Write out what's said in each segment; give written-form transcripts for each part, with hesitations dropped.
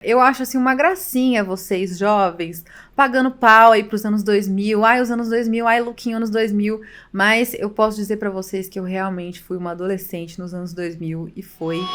Eu acho assim uma gracinha vocês jovens pagando pau aí pros anos 2000, ai os anos 2000, ai lookinho anos 2000, mas eu posso dizer pra vocês que eu realmente fui uma adolescente nos anos 2000 e foi icônico.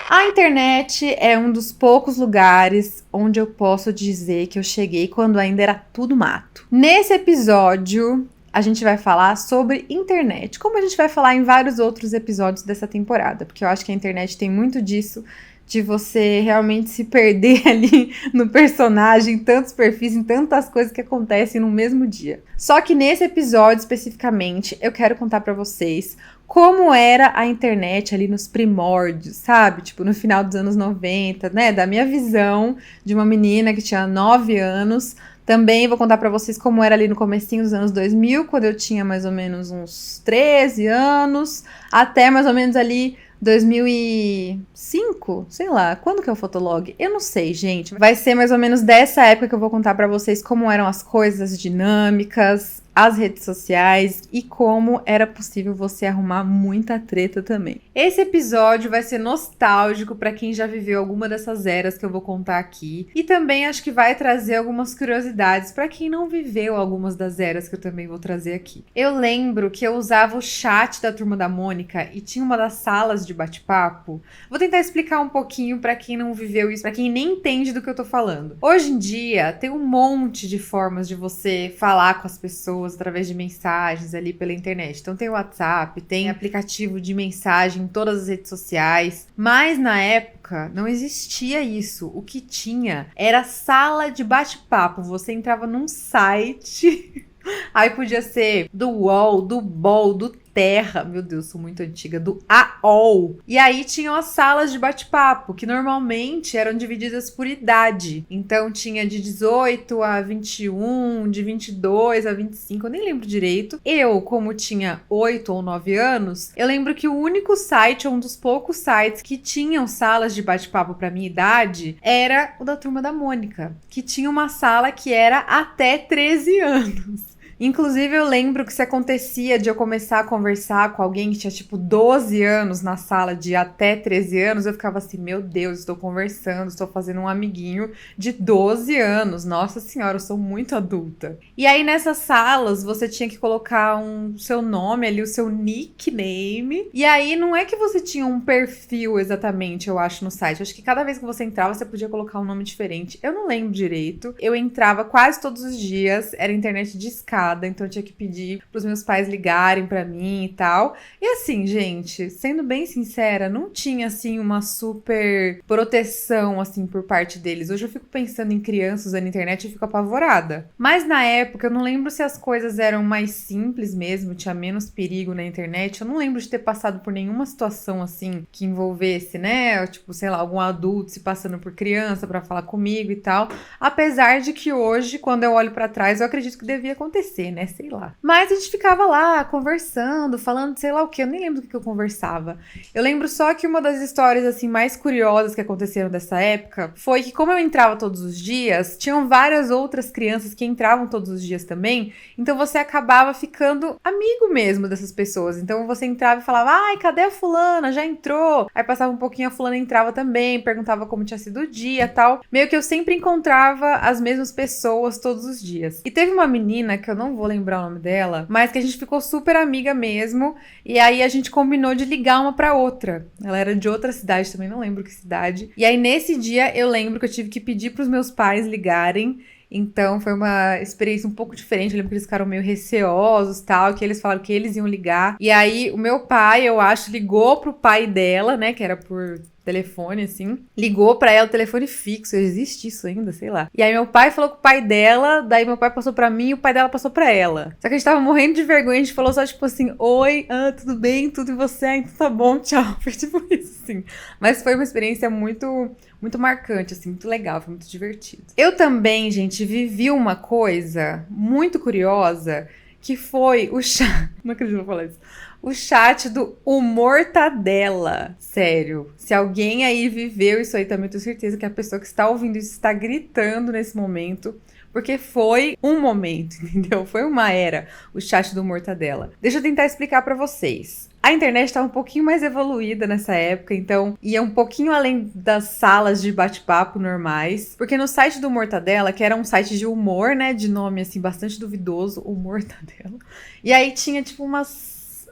A internet é um dos poucos lugares onde eu posso dizer que eu cheguei quando ainda era tudo mato. Nesse episódio, a gente vai falar sobre internet, como a gente vai falar em vários outros episódios dessa temporada, porque eu acho que a internet tem muito disso, de você realmente se perder ali no personagem, em tantos perfis, em tantas coisas que acontecem no mesmo dia. Só que nesse episódio especificamente, eu quero contar pra vocês como era a internet ali nos primórdios, sabe? Tipo, no final dos anos 90, né? Da minha visão de uma menina que tinha 9 anos. Também vou contar pra vocês como era ali no comecinho dos anos 2000, quando eu tinha mais ou menos uns 13 anos, até mais ou menos ali 2005, sei lá, quando que é o Fotolog? Eu não sei, gente. Vai ser mais ou menos dessa época que eu vou contar pra vocês como eram as coisas dinâmicas, as redes sociais e como era possível você arrumar muita treta também. Esse episódio vai ser nostálgico pra quem já viveu alguma dessas eras que eu vou contar aqui e também acho que vai trazer algumas curiosidades pra quem não viveu algumas das eras que eu também vou trazer aqui. Eu lembro que eu usava o chat da Turma da Mônica e tinha uma das salas de bate-papo. Vou tentar explicar um pouquinho pra quem não viveu isso, pra quem nem entende do que eu tô falando. Hoje em dia tem um monte de formas de você falar com as pessoas através de mensagens ali pela internet. Então tem o WhatsApp, tem aplicativo de mensagem em todas as redes sociais, mas na época não existia isso. O que tinha era sala de bate-papo. Você entrava num site, aí podia ser do UOL, do BOL, do Terra, meu Deus, sou muito antiga, do AOL. E aí tinham as salas de bate-papo, que normalmente eram divididas por idade. Então tinha de 18 a 21, de 22 a 25, eu nem lembro direito. Eu, como tinha 8 ou 9 anos, eu lembro que o único site, um dos poucos sites que tinham salas de bate-papo pra minha idade, era o da Turma da Mônica, que tinha uma sala que era até 13 anos. Inclusive, eu lembro que se acontecia de eu começar a conversar com alguém que tinha, tipo, 12 anos na sala de até 13 anos, eu ficava assim, meu Deus, estou conversando, estou fazendo um amiguinho de 12 anos. Nossa senhora, eu sou muito adulta. E aí, nessas salas, você tinha que colocar seu nome ali, o seu nickname. E aí, não é que você tinha um perfil exatamente, eu acho, no site. Eu acho que cada vez que você entrava, você podia colocar um nome diferente. Eu não lembro direito. Eu entrava quase todos os dias, era internet de escada. Então eu tinha que pedir pros meus pais ligarem pra mim e tal. E assim, gente, sendo bem sincera, não tinha assim uma super proteção assim por parte deles. Hoje eu fico pensando em crianças usando internet e fico apavorada. Mas na época eu não lembro se as coisas eram mais simples mesmo, tinha menos perigo na internet. Eu não lembro de ter passado por nenhuma situação assim que envolvesse, né, tipo, sei lá, algum adulto se passando por criança pra falar comigo e tal. Apesar de que hoje, quando eu olho pra trás, eu acredito que devia acontecer, né? Sei lá. Mas a gente ficava lá conversando, falando de sei lá o que. Eu nem lembro do que eu conversava. Eu lembro só que uma das histórias assim mais curiosas que aconteceram dessa época foi que, como eu entrava todos os dias, tinham várias outras crianças que entravam todos os dias também. Então você acabava ficando amigo mesmo dessas pessoas. Então você entrava e falava: ai, cadê a fulana? Já entrou? Aí passava um pouquinho, a fulana entrava também, perguntava como tinha sido o dia e tal. Meio que eu sempre encontrava as mesmas pessoas todos os dias. E teve uma menina que eu não vou lembrar o nome dela, mas que a gente ficou super amiga mesmo, e aí a gente combinou de ligar uma pra outra. Ela era de outra cidade também, não lembro que cidade. E aí nesse dia eu lembro que eu tive que pedir pros meus pais ligarem. Então foi uma experiência um pouco diferente. Eu lembro que eles ficaram meio receosos e tal, que eles falaram que eles iam ligar. E aí o meu pai, eu acho, ligou pro pai dela, né, que era por telefone, assim. Ligou pra ela, telefone fixo, existe isso ainda, sei lá. E aí meu pai falou com o pai dela, daí meu pai passou pra mim e o pai dela passou pra ela. Só que a gente tava morrendo de vergonha, a gente falou só tipo assim, oi, tudo bem, tudo e você? Então tá bom, tchau. Foi tipo isso, assim. Mas foi uma experiência muito marcante, assim, muito legal, foi muito divertido. Eu também, gente, vivi uma coisa muito curiosa, que foi o chat... Não acredito que eu vou falar isso. O chat do Humortadela. Sério. Se alguém aí viveu isso aí também, eu tenho certeza que a pessoa que está ouvindo isso está gritando nesse momento. porque foi um momento, entendeu? Foi uma era, o chat do Mortadela. Deixa eu tentar explicar pra vocês. A internet estava um pouquinho mais evoluída nessa época, então ia um pouquinho além das salas de bate-papo normais, porque no site do Mortadela, que era um site de humor, né, de nome assim bastante duvidoso, o Mortadela, e aí tinha tipo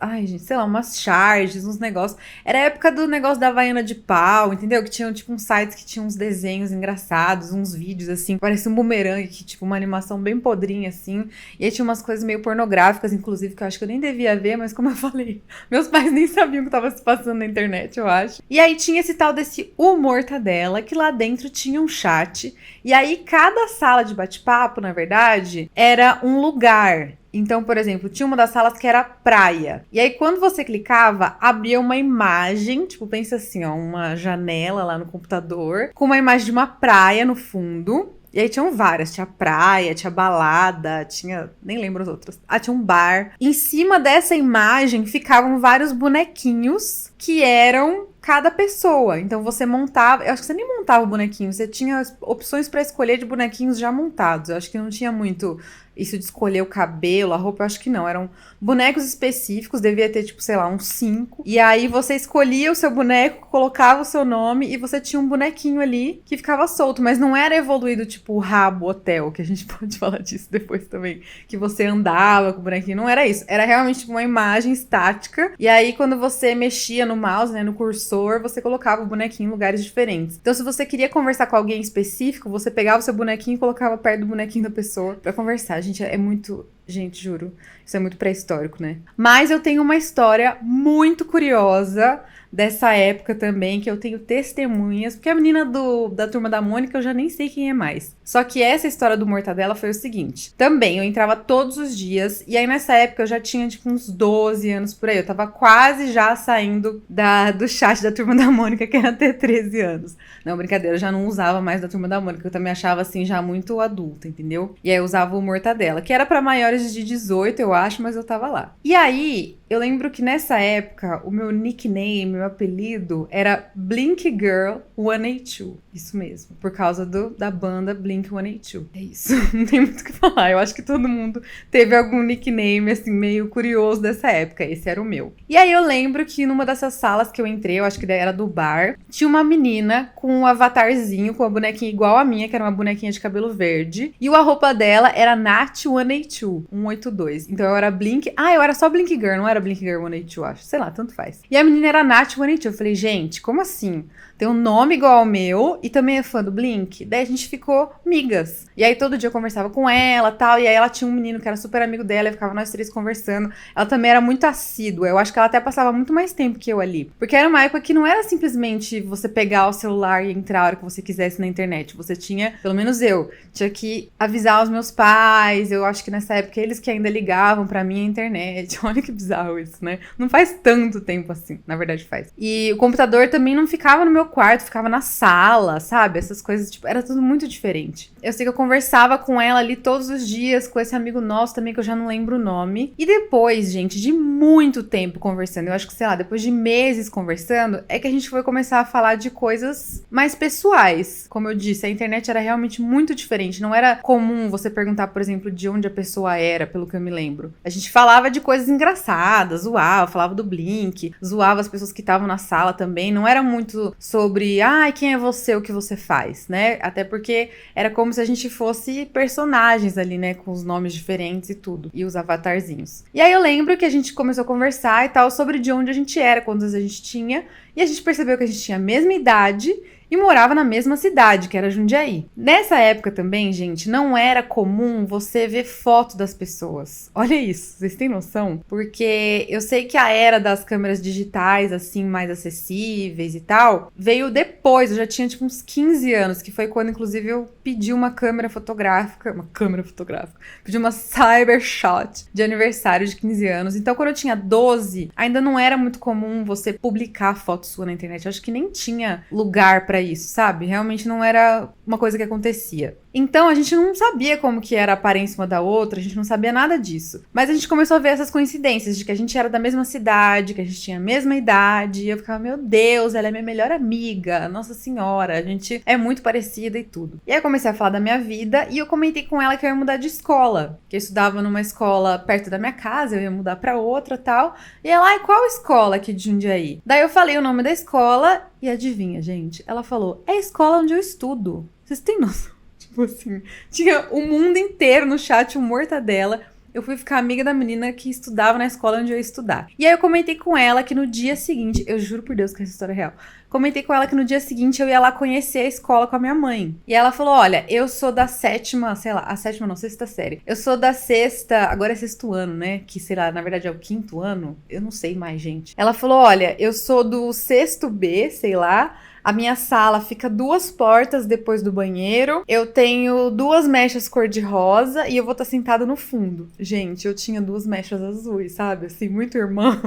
ai, gente, sei lá, umas charges, uns negócios. Era a época do negócio da Havaiana de pau, entendeu? Que tinham, tipo, uns sites que tinham uns desenhos engraçados, uns vídeos, assim, parecia um bumerangue, que, tipo, uma animação bem podrinha, assim. E aí tinha umas coisas meio pornográficas, inclusive, que eu acho que eu nem devia ver, mas como eu falei, meus pais nem sabiam o que tava se passando na internet, eu acho. E aí tinha esse tal desse O Mortadela, que lá dentro tinha um chat. E aí cada sala de bate-papo, na verdade, era um lugar. Então, por exemplo, tinha uma das salas que era praia. E aí, quando você clicava, abria uma imagem, tipo, pensa assim, ó, uma janela lá no computador, com uma imagem de uma praia no fundo. E aí tinham várias, tinha praia, tinha balada, tinha, nem lembro as outras. Ah, tinha um bar. Em cima dessa imagem ficavam vários bonequinhos que eram cada pessoa. Então você montava, eu acho que você nem montava o bonequinho, você tinha opções pra escolher de bonequinhos já montados. Eu acho que não tinha muito isso de escolher o cabelo, a roupa, eu acho que não. Eram bonecos específicos, devia ter, tipo, sei lá, uns 5. E aí você escolhia o seu boneco, colocava o seu nome e você tinha um bonequinho ali que ficava solto. Mas não era evoluído, tipo, o Rabo Hotel, que a gente pode falar disso depois também. Que você andava com o bonequinho. Não era isso. Era realmente tipo, uma imagem estática. E aí, quando você mexia no mouse, né, no cursor, você colocava o bonequinho em lugares diferentes. Então, se você queria conversar com alguém específico, você pegava o seu bonequinho e colocava perto do bonequinho da pessoa pra conversar. Gente, é muito... Gente, juro, isso é muito pré-histórico, né? Mas eu tenho uma história muito curiosa dessa época também, que eu tenho testemunhas, porque a menina da Turma da Mônica eu já nem sei quem é mais. Só que essa história do Mortadela foi o seguinte, também eu entrava todos os dias, e aí nessa época eu já tinha tipo uns 12 anos por aí, eu tava quase já saindo do chat da Turma da Mônica, que era até 13 anos. Não, brincadeira, eu já não usava mais da Turma da Mônica, eu também achava assim já muito adulta, entendeu? E aí eu usava o Mortadela, que era pra maiores de 18, eu acho, mas eu tava lá. E aí, eu lembro que nessa época, o meu nickname, meu apelido, era Blink Girl 182. Isso mesmo, por causa da banda Blink 182. É isso, não tem muito o que falar. Eu acho que todo mundo teve algum nickname, assim, meio curioso dessa época. Esse era o meu. E aí eu lembro que numa dessas salas que eu entrei, eu acho que daí era do bar, tinha uma menina com um avatarzinho, com uma bonequinha igual a minha, que era uma bonequinha de cabelo verde. E a roupa dela era Nat 182, 182. Então eu era Blink... Ah, eu era só Blink Girl, não era Blink Girl 182, acho. Sei lá, tanto faz. E a menina era Nat 182. Eu falei, gente, como assim? Tem um nome igual ao meu e também é fã do Blink. Daí a gente ficou amigas. E aí todo dia eu conversava com ela, tal, e aí ela tinha um menino que era super amigo dela, e ficava nós três conversando. Ela também era muito assídua. Eu acho que ela até passava muito mais tempo que eu ali. Porque era uma época que não era simplesmente você pegar o celular e entrar a hora que você quisesse na internet. Você tinha, pelo menos eu, tinha que avisar os meus pais. Eu acho que nessa época eles que ainda ligavam pra mim a internet. Olha que bizarro isso, né? Não faz tanto tempo assim, na verdade faz. E o computador também não ficava no meu quarto, ficava na sala, sabe? Essas coisas, tipo, era tudo muito diferente. Eu sei que eu conversava com ela ali todos os dias, com esse amigo nosso também, que eu já não lembro o nome. E depois, gente, de muito tempo conversando, eu acho que, sei lá, depois de meses conversando, é que a gente foi começar a falar de coisas mais pessoais. Como eu disse, a internet era realmente muito diferente. Não era comum você perguntar, por exemplo, de onde a pessoa era, pelo que eu me lembro. A gente falava de coisas engraçadas, zoava, falava do Blink, zoava as pessoas que estavam na sala também. Não era muito sobre, quem é você, o que você faz, né? Até porque era como se a gente fosse personagens ali, né? Com os nomes diferentes e tudo. E os avatarzinhos. E aí eu lembro que a gente começou a conversar e tal sobre de onde a gente era, quantos a gente tinha. E a gente percebeu que a gente tinha a mesma idade e morava na mesma cidade, que era Jundiaí. Nessa época também, gente, não era comum você ver foto das pessoas. Olha isso, vocês têm noção? Porque eu sei que a era das câmeras digitais, assim, mais acessíveis e tal, veio depois. Eu já tinha, tipo, uns 15 anos, que foi quando, inclusive, eu pedi uma câmera fotográfica. Pedi uma Cybershot de aniversário de 15 anos. Então, quando eu tinha 12, ainda não era muito comum você publicar foto sua na internet. Eu acho que nem tinha lugar pra isso, sabe? Realmente não era uma coisa que acontecia. Então a gente não sabia como que era a aparência uma da outra, a gente não sabia nada disso. Mas a gente começou a ver essas coincidências de que a gente era da mesma cidade, que a gente tinha a mesma idade. E eu ficava, meu Deus, ela é minha melhor amiga, Nossa Senhora, a gente é muito parecida e tudo. E aí eu comecei a falar da minha vida e eu comentei com ela que eu ia mudar de escola, que eu estudava numa escola perto da minha casa, eu ia mudar pra outra e tal. E ela, ai, qual escola aqui de Jundiaí? Daí eu falei o nome da escola e adivinha, gente? Ela falou, é a escola onde eu estudo. Vocês têm noção? Tipo assim, tinha o mundo inteiro no chat, um mortadela. Eu fui ficar amiga da menina que estudava na escola onde eu ia estudar. E aí eu comentei com ela que no dia seguinte, eu juro por Deus que essa história é real. Comentei com ela que no dia seguinte eu ia lá conhecer a escola com a minha mãe. E ela falou, olha, eu sou da sétima, sei lá, a sétima não, sexta série. Eu sou da sexta, agora é sexto ano, né? Que, sei lá, na verdade é o quinto ano. Eu não sei mais, gente. Ela falou, olha, eu sou do sexto B, sei lá. A minha sala fica 2 portas depois do banheiro. Eu tenho 2 mechas cor-de-rosa e eu vou estar sentada no fundo. Gente, eu tinha 2 mechas azuis, sabe? Assim, muito irmãs.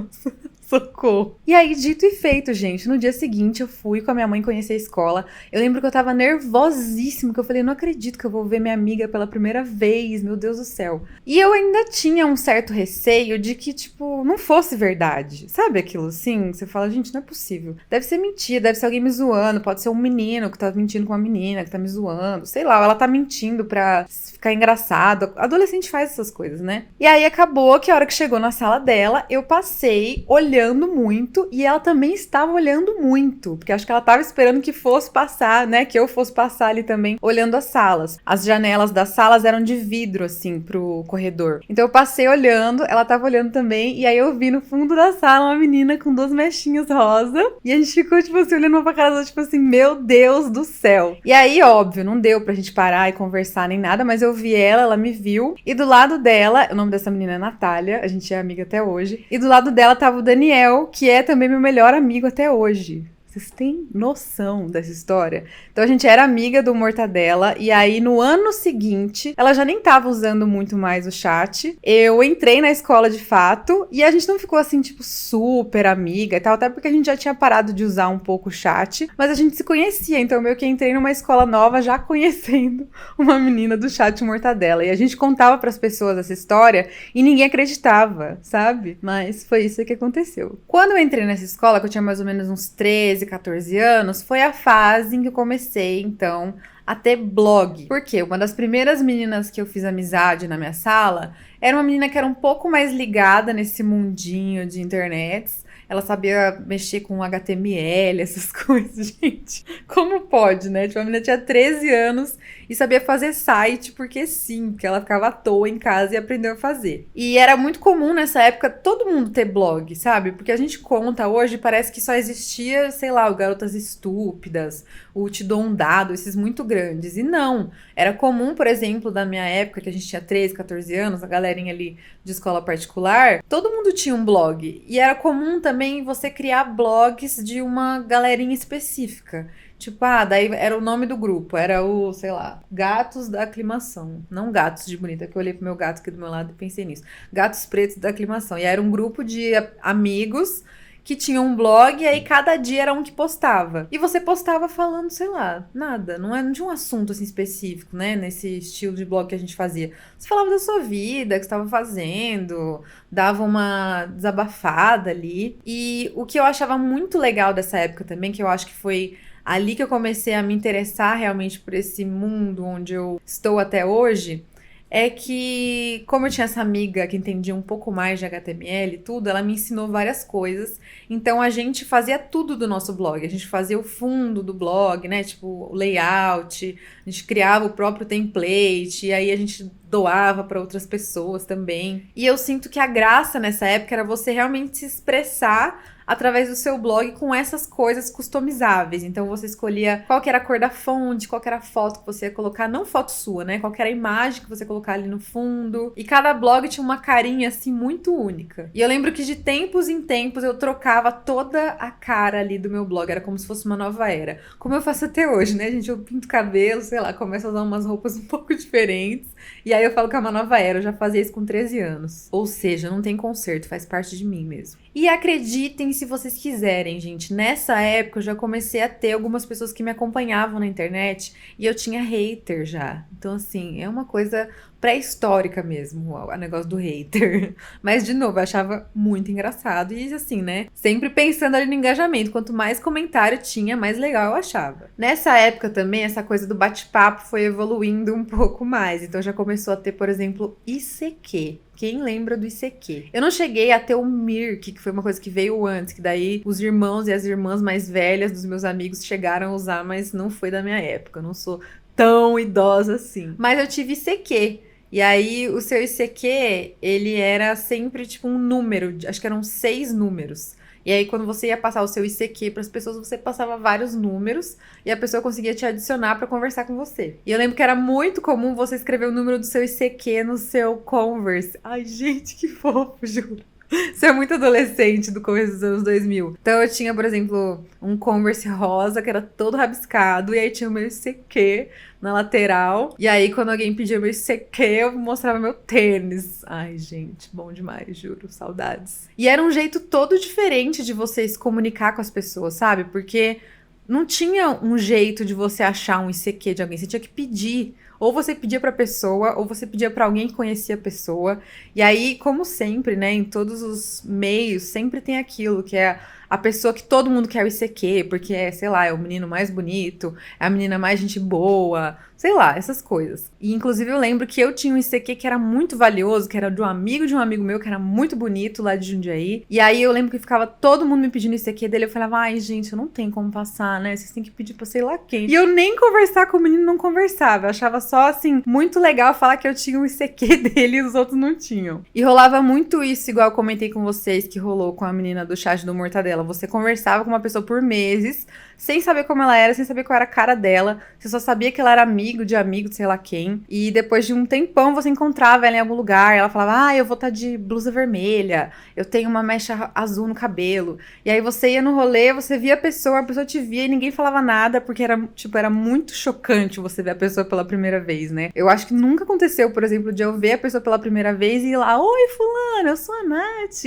Socorro. E aí, dito e feito, gente, no dia seguinte eu fui com a minha mãe conhecer a escola. Eu lembro que eu tava nervosíssima, que eu falei, não acredito que eu vou ver minha amiga pela primeira vez, meu Deus do céu. E eu ainda tinha um certo receio de que, tipo, não fosse verdade. Sabe aquilo assim? Você fala, gente, não é possível. Deve ser mentira, deve ser alguém me zoando, pode ser um menino que tá mentindo com uma menina que tá me zoando, sei lá, ela tá mentindo pra ficar engraçado. Adolescente faz essas coisas, né? E aí acabou que a hora que chegou na sala dela, eu passei olhando muito e ela também estava olhando muito, porque acho que ela estava esperando que fosse passar, né, que eu fosse passar ali também olhando as salas. As janelas das salas eram de vidro assim pro corredor. Então eu passei olhando, ela estava olhando também e aí eu vi no fundo da sala uma menina com 2 mechinhas rosa e a gente ficou tipo assim olhando uma pra cara da outra, tipo assim, meu Deus do céu. E aí, óbvio, não deu pra gente parar e conversar nem nada, mas eu vi ela me viu e do lado dela, o nome dessa menina é Natália, a gente é amiga até hoje, e do lado dela tava o Daniel, que é também meu melhor amigo até hoje. Vocês têm noção dessa história? Então a gente era amiga do Mortadela e aí no ano seguinte, ela já nem tava usando muito mais o chat. Eu entrei na escola de fato e a gente não ficou assim, tipo, super amiga e tal, até porque a gente já tinha parado de usar um pouco o chat, mas a gente se conhecia, então eu meio que entrei numa escola nova já conhecendo uma menina do chat Mortadela. E a gente contava pras pessoas essa história e ninguém acreditava, sabe? Mas foi isso que aconteceu. Quando eu entrei nessa escola, que eu tinha mais ou menos uns 13, 14 anos, foi a fase em que eu comecei, então, a ter blog. Por quê? Uma das primeiras meninas que eu fiz amizade na minha sala era uma menina que era um pouco mais ligada nesse mundinho de internets. Ela sabia mexer com HTML, essas coisas, gente. Como pode, né? Tipo, a menina tinha 13 anos e sabia fazer site porque sim, porque ela ficava à toa em casa e aprendeu a fazer. E era muito comum nessa época todo mundo ter blog, sabe? Porque a gente conta hoje, parece que só existia, sei lá, o Garotas Estúpidas, o Te Dou um Dado, esses muito grandes. E não, era comum, por exemplo, da minha época, que a gente tinha 13, 14 anos, a galerinha ali de escola particular, todo mundo tinha um blog. E era comum também você criar blogs de uma galerinha específica. Tipo, daí era o nome do grupo, era o, sei lá, Gatos da Aclimação. Não Gatos de Bonita, que eu olhei pro meu gato aqui do meu lado e pensei nisso. Gatos Pretos da Aclimação. E era um grupo de amigos que tinham um blog e aí cada dia era um que postava. E você postava falando, sei lá, nada. Não tinha um assunto assim específico, né? Nesse estilo de blog que a gente fazia. Você falava da sua vida, o que você estava fazendo, dava uma desabafada ali. E o que eu achava muito legal dessa época também, que eu acho que foi ali que eu comecei a me interessar realmente por esse mundo onde eu estou até hoje, é que, como eu tinha essa amiga que entendia um pouco mais de HTML e tudo, ela me ensinou várias coisas. Então a gente fazia tudo do nosso blog. A gente fazia o fundo do blog, né? Tipo, o layout, a gente criava o próprio template, e aí a gente doava para outras pessoas também. E eu sinto que a graça nessa época era você realmente se expressar através do seu blog com essas coisas customizáveis. Então você escolhia qual que era a cor da fonte, qual que era a foto que você ia colocar, não foto sua, né? Qual que era a imagem que você ia colocar ali no fundo. E cada blog tinha uma carinha assim muito única. E eu lembro que de tempos em tempos eu trocava toda a cara ali do meu blog, era como se fosse uma nova era. Como eu faço até hoje, né, gente? Eu pinto cabelo, sei lá, começo a usar umas roupas um pouco diferentes. E aí eu falo que é uma nova era, eu já fazia isso com 13 anos. Ou seja, não tem conserto, faz parte de mim mesmo. E acreditem se vocês quiserem, gente. Nessa época eu já comecei a ter algumas pessoas que me acompanhavam na internet e eu tinha hater já. Então, assim, é uma coisa pré-histórica mesmo, o negócio do hater. Mas, de novo, eu achava muito engraçado. E, assim, né? Sempre pensando ali no engajamento. Quanto mais comentário tinha, mais legal eu achava. Nessa época também, essa coisa do bate-papo foi evoluindo um pouco mais. Então, já começou a ter, por exemplo, ICQ. Quem lembra do ICQ? Eu não cheguei a ter o Mirk, que foi uma coisa que veio antes, que daí os irmãos e as irmãs mais velhas dos meus amigos chegaram a usar, mas não foi da minha época. Eu não sou tão idosa assim. Mas eu tive ICQ. E aí, o seu ICQ, ele era sempre tipo um número, acho que eram 6 números. E aí, quando você ia passar o seu ICQ para as pessoas, você passava vários números e a pessoa conseguia te adicionar para conversar com você. E eu lembro que era muito comum você escrever o número do seu ICQ no seu Converse. Ai, gente, que fofo, juro. Você é muito adolescente do começo dos anos 2000. Então eu tinha, por exemplo, um Converse rosa que era todo rabiscado. E aí tinha o meu ICQ na lateral. E aí quando alguém pedia meu ICQ, eu mostrava meu tênis. Ai, gente, bom demais, juro. Saudades. E era um jeito todo diferente de você se comunicar com as pessoas, sabe? Porque não tinha um jeito de você achar um ICQ de alguém. Você tinha que pedir. Ou você pedia pra pessoa, ou você pedia pra alguém que conhecia a pessoa. E aí, como sempre, né, em todos os meios, sempre tem aquilo que é a pessoa que todo mundo quer o ICQ, porque é, sei lá, é o menino mais bonito, é a menina mais gente boa, sei lá, essas coisas. E inclusive eu lembro que eu tinha um ICQ que era muito valioso, que era de um amigo meu, que era muito bonito lá de Jundiaí. E aí eu lembro que ficava todo mundo me pedindo ICQ dele, eu falava, ai gente, eu não tenho como passar, né, vocês têm que pedir pra sei lá quem. E eu nem conversar com o menino não conversava, eu achava só, assim, muito legal falar que eu tinha um ICQ dele e os outros não tinham. E rolava muito isso, igual eu comentei com vocês, que rolou com a menina do chat do Mortadela. Você conversava com uma pessoa por meses, sem saber como ela era, sem saber qual era a cara dela. Você só sabia que ela era amigo de sei lá quem. E depois de um tempão você encontrava ela em algum lugar. Ela falava, eu vou estar de blusa vermelha, eu tenho uma mecha azul no cabelo. E aí você ia no rolê, você via a pessoa te via e ninguém falava nada, porque era, tipo, era muito chocante você ver a pessoa pela primeira vez, né? Eu acho que nunca aconteceu, por exemplo, de eu ver a pessoa pela primeira vez e ir lá, oi fulano, eu sou a Nath.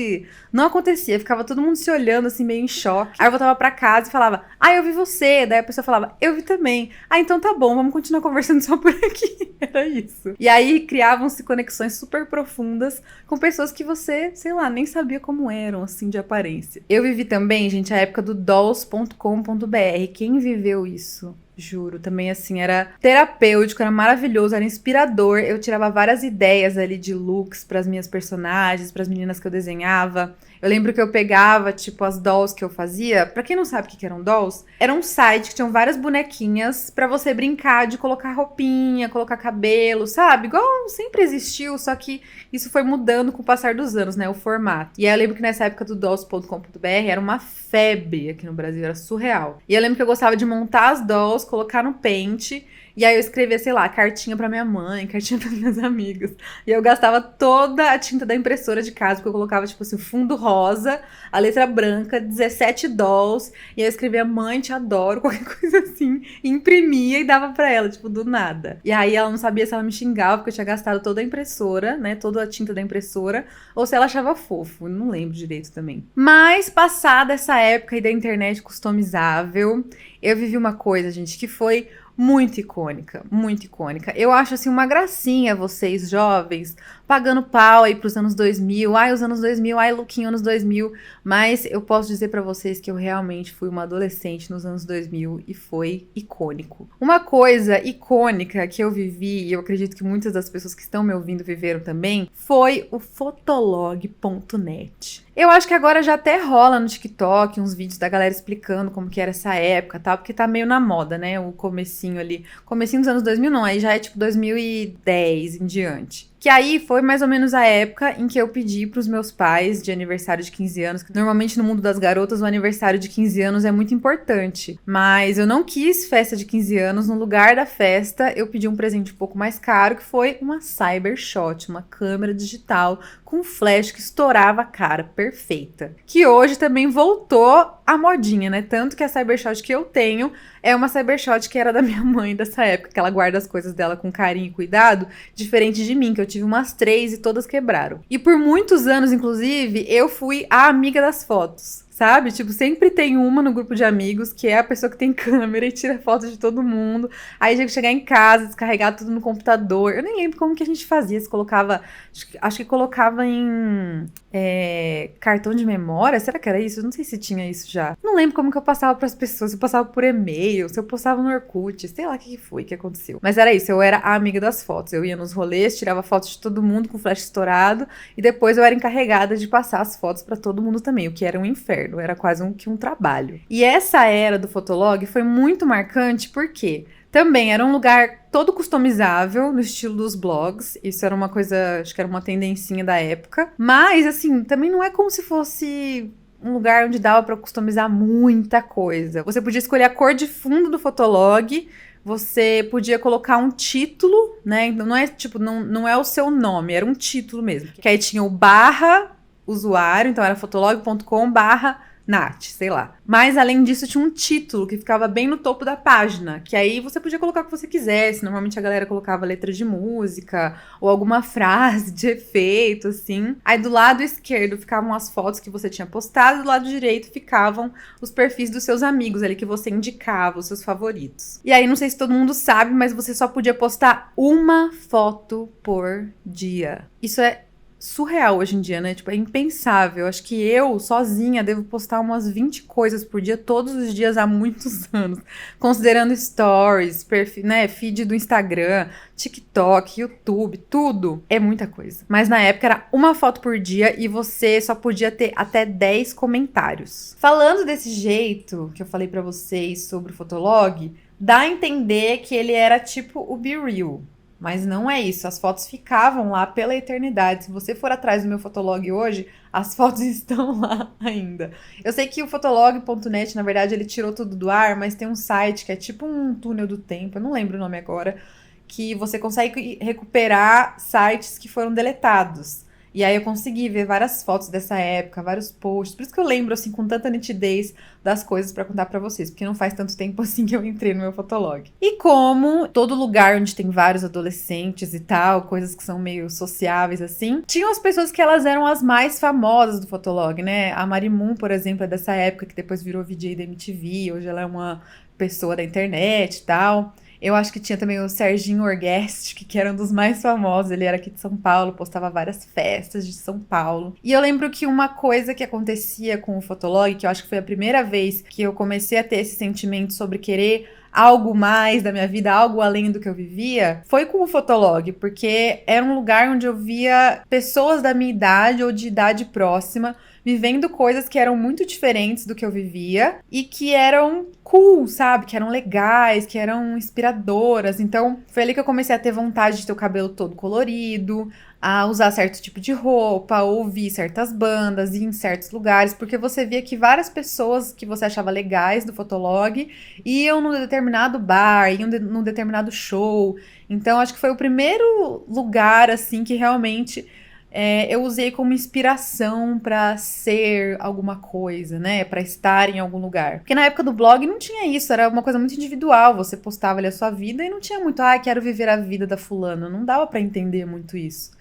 Não acontecia, ficava todo mundo se olhando assim, meio em choque. Aí eu voltava pra casa e falava, eu vi você. Daí a pessoa falava, eu vi também. Então tá bom, vamos continuar conversando só por aqui. Era isso. E aí criavam-se conexões super profundas com pessoas que você, sei lá, nem sabia como eram, assim, de aparência. Eu vivi também, gente, a época do dolls.com.br. Quem viveu isso? Juro, também assim, era terapêutico, era maravilhoso, era inspirador. Eu tirava várias ideias ali de looks pras minhas personagens, pras meninas que eu desenhava. Eu lembro que eu pegava, tipo, as dolls que eu fazia. Pra quem não sabe o que eram dolls, era um site que tinham várias bonequinhas pra você brincar de colocar roupinha, colocar cabelo, sabe? Igual sempre existiu, só que isso foi mudando com o passar dos anos, né? O formato. E aí eu lembro que nessa época do dolls.com.br era uma febre aqui no Brasil, era surreal. E eu lembro que eu gostava de montar as dolls, colocar no Paint, e aí eu escrevia, sei lá, cartinha pra minha mãe, cartinha pras minhas amigas. E eu gastava toda a tinta da impressora de casa, porque eu colocava, tipo assim, o fundo rosa, a letra branca, 17 dolls, e aí eu escrevia, mãe, te adoro, qualquer coisa assim, e imprimia e dava pra ela, tipo, do nada. E aí ela não sabia se ela me xingava, porque eu tinha gastado toda a impressora, né, toda a tinta da impressora, ou se ela achava fofo, não lembro direito também. Mas, passada essa época aí da internet customizável, eu vivi uma coisa, gente, que foi muito icônica, muito icônica. Eu acho, assim, uma gracinha vocês, jovens, pagando pau aí pros anos 2000. Os anos 2000, lookinho anos 2000. Mas eu posso dizer pra vocês que eu realmente fui uma adolescente nos anos 2000 e foi icônico. Uma coisa icônica que eu vivi, e eu acredito que muitas das pessoas que estão me ouvindo viveram também, foi o fotolog.net. Eu acho que agora já até rola no TikTok uns vídeos da galera explicando como que era essa época, tal, porque tá meio na moda, né? O comecinho ali. Comecinho dos anos 2000 não, aí já é tipo 2010 em diante. Que aí foi mais ou menos a época em que eu pedi pros meus pais de aniversário de 15 anos. Normalmente no mundo das garotas o aniversário de 15 anos é muito importante. Mas eu não quis festa de 15 anos. No lugar da festa eu pedi um presente um pouco mais caro, que foi uma Cybershot, uma câmera digital com flash que estourava a cara, perfeita. Que hoje também voltou a modinha, né? Tanto que a Cybershot que eu tenho é uma Cybershot que era da minha mãe dessa época, que ela guarda as coisas dela com carinho e cuidado, diferente de mim, que eu tive umas 3 e todas quebraram. E por muitos anos, inclusive, eu fui a amiga das fotos. Sabe? Tipo, sempre tem uma no grupo de amigos que é a pessoa que tem câmera e tira foto de todo mundo. Aí tinha que chegar em casa, descarregar tudo no computador. Eu nem lembro como que a gente fazia. Se colocava. Acho que colocava em cartão de memória. Será que era isso? Eu não sei se tinha isso já. Não lembro como que eu passava pras pessoas. Se eu passava por e-mail, se eu postava no Orkut. Sei lá o que foi que aconteceu. Mas era isso. Eu era a amiga das fotos. Eu ia nos rolês, tirava fotos de todo mundo com flash estourado. E depois eu era encarregada de passar as fotos pra todo mundo também. O que era um inferno. Era quase um trabalho. E essa era do Fotolog foi muito marcante porque também era um lugar todo customizável no estilo dos blogs. Isso era uma coisa, acho que era uma tendencinha da época. Mas, assim, também não é como se fosse um lugar onde dava pra customizar muita coisa. Você podia escolher a cor de fundo do Fotolog. Você podia colocar um título, né? Não é tipo, não é o seu nome, era um título mesmo. Que aí tinha o barra usuário, então era fotolog.com/Nath, sei lá. Mas além disso tinha um título que ficava bem no topo da página, que aí você podia colocar o que você quisesse. Normalmente a galera colocava letra de música ou alguma frase de efeito, assim. Aí do lado esquerdo ficavam as fotos que você tinha postado, do lado direito ficavam os perfis dos seus amigos ali que você indicava, os seus favoritos. E aí não sei se todo mundo sabe, mas você só podia postar uma foto por dia. Isso é surreal hoje em dia, né? Tipo, é impensável. Acho que eu, sozinha, devo postar umas 20 coisas por dia, todos os dias há muitos anos. Considerando stories, perfil, né? Feed do Instagram, TikTok, YouTube, tudo. É muita coisa. Mas na época era uma foto por dia e você só podia ter até 10 comentários. Falando desse jeito que eu falei pra vocês sobre o Fotolog, dá a entender que ele era tipo o BeReal. Mas não é isso, as fotos ficavam lá pela eternidade. Se você for atrás do meu Fotolog hoje, as fotos estão lá ainda. Eu sei que o Fotolog.net, na verdade, ele tirou tudo do ar, mas tem um site que é tipo um túnel do tempo, eu não lembro o nome agora, que você consegue recuperar sites que foram deletados. E aí eu consegui ver várias fotos dessa época, vários posts. Por isso que eu lembro, assim, com tanta nitidez das coisas pra contar pra vocês. Porque não faz tanto tempo assim que eu entrei no meu Fotolog. E como todo lugar onde tem vários adolescentes e tal, coisas que são meio sociáveis, assim, tinham as pessoas que elas eram as mais famosas do Fotolog, né? A Marimun, por exemplo, é dessa época, que depois virou VJ da MTV. Hoje ela é uma pessoa da internet e tal. Eu acho que tinha também o Serginho Orguest, que era um dos mais famosos. Ele era aqui de São Paulo, postava várias festas de São Paulo. E eu lembro que uma coisa que acontecia com o Fotolog, que eu acho que foi a primeira vez que eu comecei a ter esse sentimento sobre querer algo mais da minha vida, algo além do que eu vivia, foi com o Fotolog, porque era um lugar onde eu via pessoas da minha idade ou de idade próxima vivendo coisas que eram muito diferentes do que eu vivia e que eram cool, sabe? Que eram legais, que eram inspiradoras. Então, foi ali que eu comecei a ter vontade de ter o cabelo todo colorido, a usar certo tipo de roupa, ouvir certas bandas, ir em certos lugares, porque você via que várias pessoas que você achava legais do Fotolog iam num determinado bar, iam num determinado show. Então, acho que foi o primeiro lugar, assim, que realmente eu usei como inspiração pra ser alguma coisa, né? Pra estar em algum lugar. Porque na época do blog não tinha isso, era uma coisa muito individual. Você postava ali a sua vida e não tinha muito, quero viver a vida da fulana. Não dava pra entender muito isso.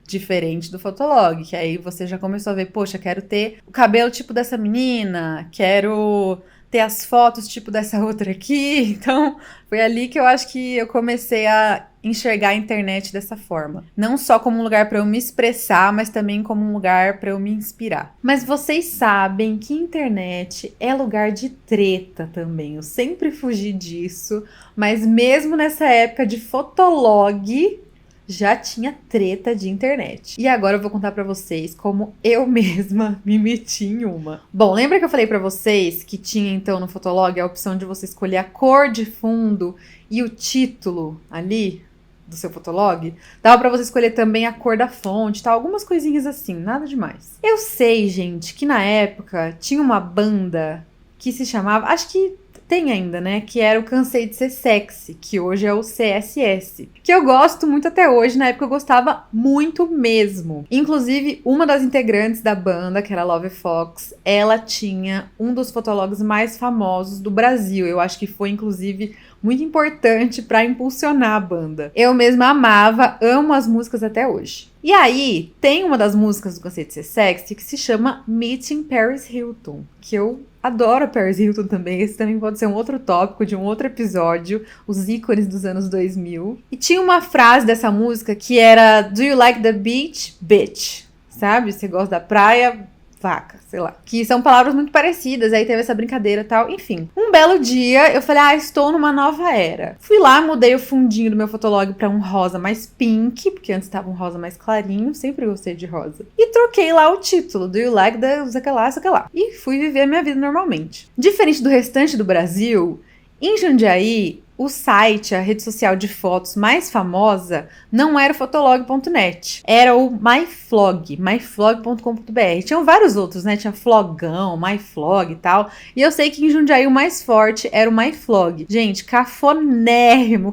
Diferente do Fotolog, que aí você já começou a ver, poxa, quero ter o cabelo tipo dessa menina, quero ter as fotos tipo dessa outra aqui. Então, foi ali que eu acho que eu comecei a enxergar a internet dessa forma. Não só como um lugar para eu me expressar, mas também como um lugar para eu me inspirar. Mas vocês sabem que internet é lugar de treta também. Eu sempre fugi disso, mas mesmo nessa época de Fotolog, já tinha treta de internet. E agora eu vou contar pra vocês como eu mesma me meti em uma. Bom, lembra que eu falei pra vocês que tinha então no Fotolog a opção de você escolher a cor de fundo e o título ali do seu Fotolog? Dava pra você escolher também a cor da fonte, tá? Algumas coisinhas assim, nada demais. Eu sei, gente, que na época tinha uma banda que se chamava, acho que tem ainda, né? Que era o Cansei de Ser Sexy, que hoje é o CSS. Que eu gosto muito até hoje, na época eu gostava muito mesmo. Inclusive, uma das integrantes da banda, que era a Love Fox, ela tinha um dos fotologs mais famosos do Brasil. Eu acho que foi, inclusive, muito importante para impulsionar a banda. Eu mesma amava, amo as músicas até hoje. E aí, tem uma das músicas do Cansei de Ser Sexy que se chama Meeting Paris Hilton, que eu adoro a Paris Hilton também. Esse também pode ser um outro tópico de um outro episódio, os ícones dos anos 2000. E tinha uma frase dessa música que era Do you like the beach? Bitch. Sabe? Você gosta da praia? Vaca, sei lá. Que são palavras muito parecidas, aí teve essa brincadeira e tal, enfim. Um belo dia, eu falei, estou numa nova era. Fui lá, mudei o fundinho do meu fotolog pra um rosa mais pink, porque antes tava um rosa mais clarinho, sempre gostei de rosa. E troquei lá o título, Do you like the... sei lá. E fui viver a minha vida normalmente. Diferente do restante do Brasil, em Jundiaí, o site, a rede social de fotos mais famosa não era o fotolog.net, era o myflog, myflog.com.br. Tinham vários outros, né? Tinha Flogão, myflog e tal. E eu sei que em Jundiaí o mais forte era o myflog. Gente, cafonérrimo,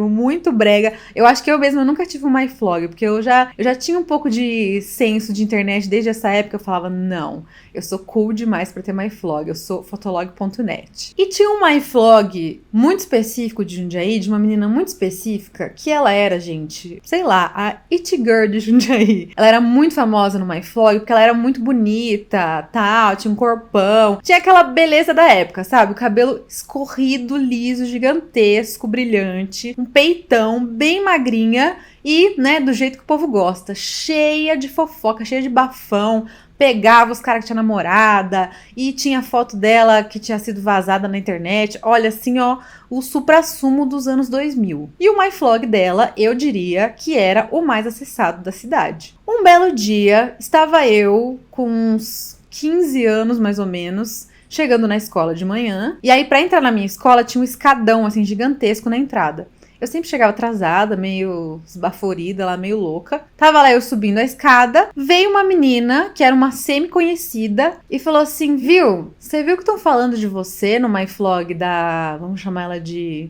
muito brega. Eu acho que eu mesma nunca tive um myflog, porque eu já tinha um pouco de senso de internet desde essa época. Eu falava, não, eu sou cool demais pra ter myflog, eu sou fotolog.net. E tinha um myflog muito específico de Jundiaí, de uma menina muito específica, que ela era, gente, sei lá, a It Girl de Jundiaí. Ela era muito famosa no myflog, porque ela era muito bonita, tal, tinha um corpão, tinha aquela beleza da época, sabe? O cabelo escorrido, liso, gigantesco, brilhante, um peitão, bem magrinha e, né, do jeito que o povo gosta, cheia de fofoca, cheia de bafão, pegava os caras que tinha namorada e tinha foto dela que tinha sido vazada na internet. Olha, assim, ó, o suprassumo dos anos 2000. E o myflog dela, eu diria que era o mais acessado da cidade. Um belo dia, estava eu com uns 15 anos, mais ou menos, chegando na escola de manhã. E aí, pra entrar na minha escola, tinha um escadão, assim, gigantesco na entrada. Eu sempre chegava atrasada, meio esbaforida lá, meio louca. Tava lá eu subindo a escada, veio uma menina, que era uma semi-conhecida, e falou assim, viu, você viu que estão falando de você no myflog da... vamos chamar ela de...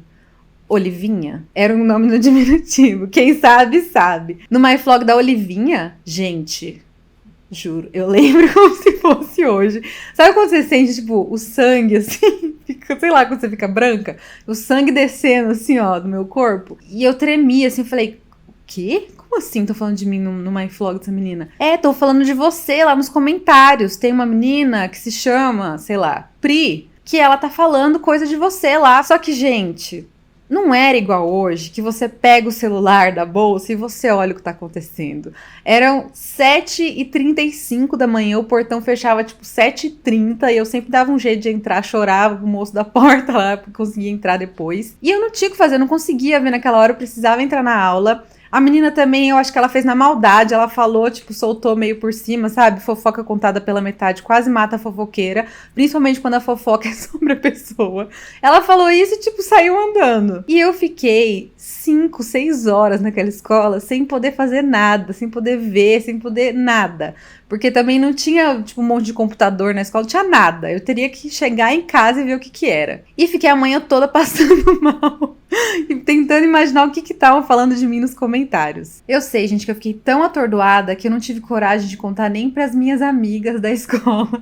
Olivinha? Era um nome no diminutivo, quem sabe, sabe. No myflog da Olivinha, gente... Juro, eu lembro como se fosse hoje. Sabe quando você sente, tipo, o sangue, assim, fica, sei lá, quando você fica branca? O sangue descendo, assim, ó, do meu corpo. E eu tremia, assim, falei, o quê? Como assim tô falando de mim no myflog dessa menina? Tô falando de você lá nos comentários. Tem uma menina que se chama, sei lá, Pri, que ela tá falando coisa de você lá. Só que, gente... não era igual hoje, que você pega o celular da bolsa e você olha o que tá acontecendo. Eram 7h35 da manhã, o portão fechava tipo 7h30 e eu sempre dava um jeito de entrar, chorava pro moço da porta lá pra conseguir entrar depois. E eu não tinha o que fazer, eu não conseguia ver naquela hora, eu precisava entrar na aula. A menina também, eu acho que ela fez na maldade, ela falou, tipo, soltou meio por cima, sabe? Fofoca contada pela metade, quase mata a fofoqueira, principalmente quando a fofoca é sobre a pessoa. Ela falou isso e, tipo, saiu andando. E eu fiquei 5, 6 horas naquela escola sem poder fazer nada, sem poder ver, sem poder nada. Porque também não tinha, tipo, um monte de computador na escola, não tinha nada. Eu teria que chegar em casa e ver o que era. E fiquei a manhã toda passando mal. E tentando imaginar o que estavam falando de mim nos comentários. Eu sei, gente, que eu fiquei tão atordoada que eu não tive coragem de contar nem pras minhas amigas da escola.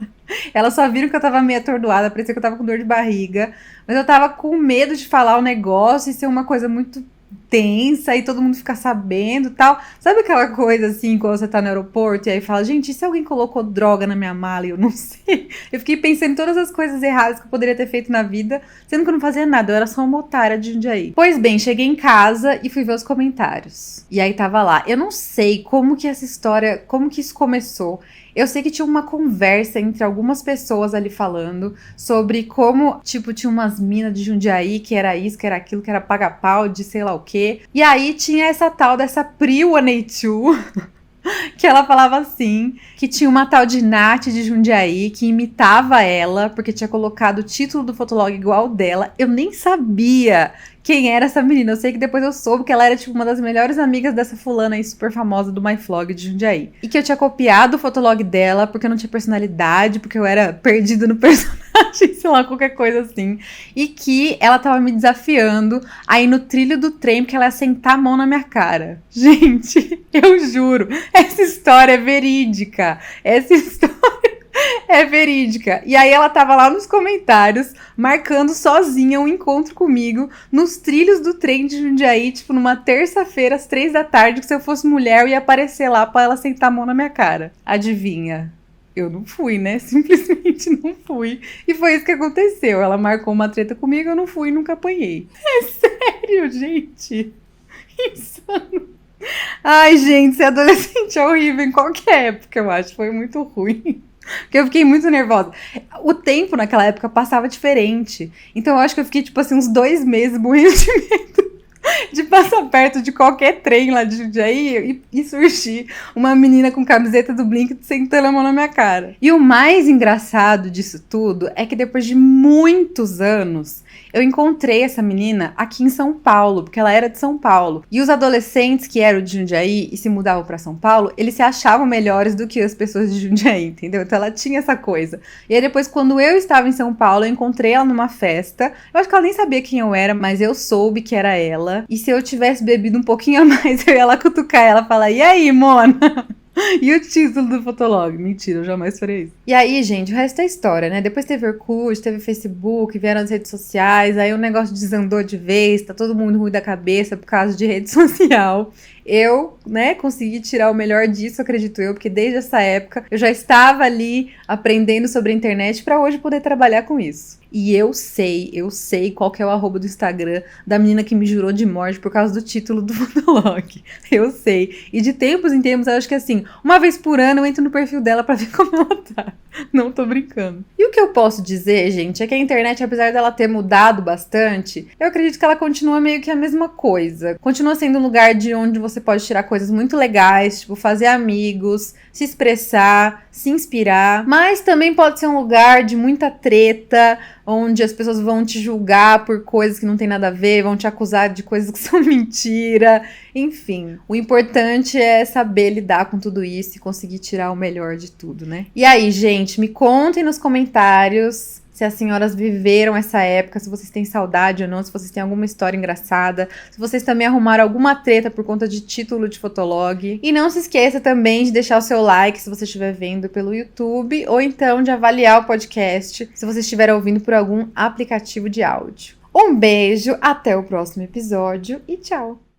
Elas só viram que eu tava meio atordoada, parecia que eu tava com dor de barriga. Mas eu tava com medo de falar o negócio e ser uma coisa muito tensa e todo mundo ficar sabendo e tal. Sabe aquela coisa assim, quando você tá no aeroporto e aí fala, gente, e se alguém colocou droga na minha mala e eu não sei? Eu fiquei pensando em todas as coisas erradas que eu poderia ter feito na vida, sendo que eu não fazia nada, eu era só uma otária de Jundiaí. Pois bem, cheguei em casa e fui ver os comentários. E aí tava lá. Eu não sei como que essa história, como que isso começou. Eu sei que tinha uma conversa entre algumas pessoas ali falando sobre como, tipo, tinha umas minas de Jundiaí que era isso, que era aquilo, que era paga-pau de sei lá o quê. E aí tinha essa tal dessa Pri 182, que ela falava assim, que tinha uma tal de Nath de Jundiaí que imitava ela, porque tinha colocado o título do fotolog igual dela. Eu nem sabia quem era essa menina. Eu sei que depois eu soube que ela era, tipo, uma das melhores amigas dessa fulana aí super famosa do MyFlog de Jundiaí. E que eu tinha copiado o fotolog dela porque eu não tinha personalidade, porque eu era perdida no personagem, sei lá, qualquer coisa assim. E que ela tava me desafiando aí no trilho do trem, porque ela ia sentar a mão na minha cara. Gente, eu juro, essa história é verídica. Essa história é verídica. E aí ela tava lá nos comentários, marcando sozinha um encontro comigo nos trilhos do trem de Jundiaí, tipo, numa terça-feira, às 3 da tarde, que se eu fosse mulher, eu ia aparecer lá pra ela sentar a mão na minha cara. Adivinha? Eu não fui, né? Simplesmente não fui. E foi isso que aconteceu. Ela marcou uma treta comigo, eu não fui e nunca apanhei. É sério, gente. Insano. Ai, gente, ser adolescente é horrível em qualquer época, eu acho. Foi muito ruim. Porque eu fiquei muito nervosa. O tempo naquela época passava diferente. Então eu acho que eu fiquei, tipo assim, uns 2 meses morrendo de medo de passar perto de qualquer trem lá de Jundiaí e surgir uma menina com camiseta do Blink sentando a mão na minha cara. E o mais engraçado disso tudo é que depois de muitos anos, eu encontrei essa menina aqui em São Paulo, porque ela era de São Paulo. E os adolescentes que eram de Jundiaí e se mudavam pra São Paulo, eles se achavam melhores do que as pessoas de Jundiaí, entendeu? Então ela tinha essa coisa. E aí depois, quando eu estava em São Paulo, eu encontrei ela numa festa. Eu acho que ela nem sabia quem eu era, mas eu soube que era ela. E se eu tivesse bebido um pouquinho a mais, eu ia lá cutucar ela e falar: e aí, Mona? E o título do fotolog? Mentira, eu jamais farei isso. E aí, gente, o resto é história, né? Depois teve Orkut, teve Facebook, vieram as redes sociais, aí o negócio desandou de vez, tá todo mundo ruim da cabeça por causa de rede social. Eu, né, consegui tirar o melhor disso, acredito eu, porque desde essa época eu já estava ali aprendendo sobre a internet pra hoje poder trabalhar com isso. E eu sei qual que é o arroba do Instagram da menina que me jurou de morte por causa do título do fotolog. Eu sei. E de tempos em tempos, eu acho que assim, uma vez por ano eu entro no perfil dela pra ver como ela tá. Não tô brincando. E o que eu posso dizer, gente, é que a internet, apesar dela ter mudado bastante, eu acredito que ela continua meio que a mesma coisa. Continua sendo um lugar de onde você pode tirar coisas muito legais, tipo fazer amigos, se expressar, se inspirar. Mas também pode ser um lugar de muita treta, onde as pessoas vão te julgar por coisas que não tem nada a ver, vão te acusar de coisas que são mentira, enfim. O importante é saber lidar com tudo isso e conseguir tirar o melhor de tudo, né? E aí, gente, me contem nos comentários se as senhoras viveram essa época, se vocês têm saudade ou não, se vocês têm alguma história engraçada, se vocês também arrumaram alguma treta por conta de título de fotolog. E não se esqueça também de deixar o seu like se você estiver vendo pelo YouTube, ou então de avaliar o podcast se você estiver ouvindo por algum aplicativo de áudio. Um beijo, até o próximo episódio e tchau!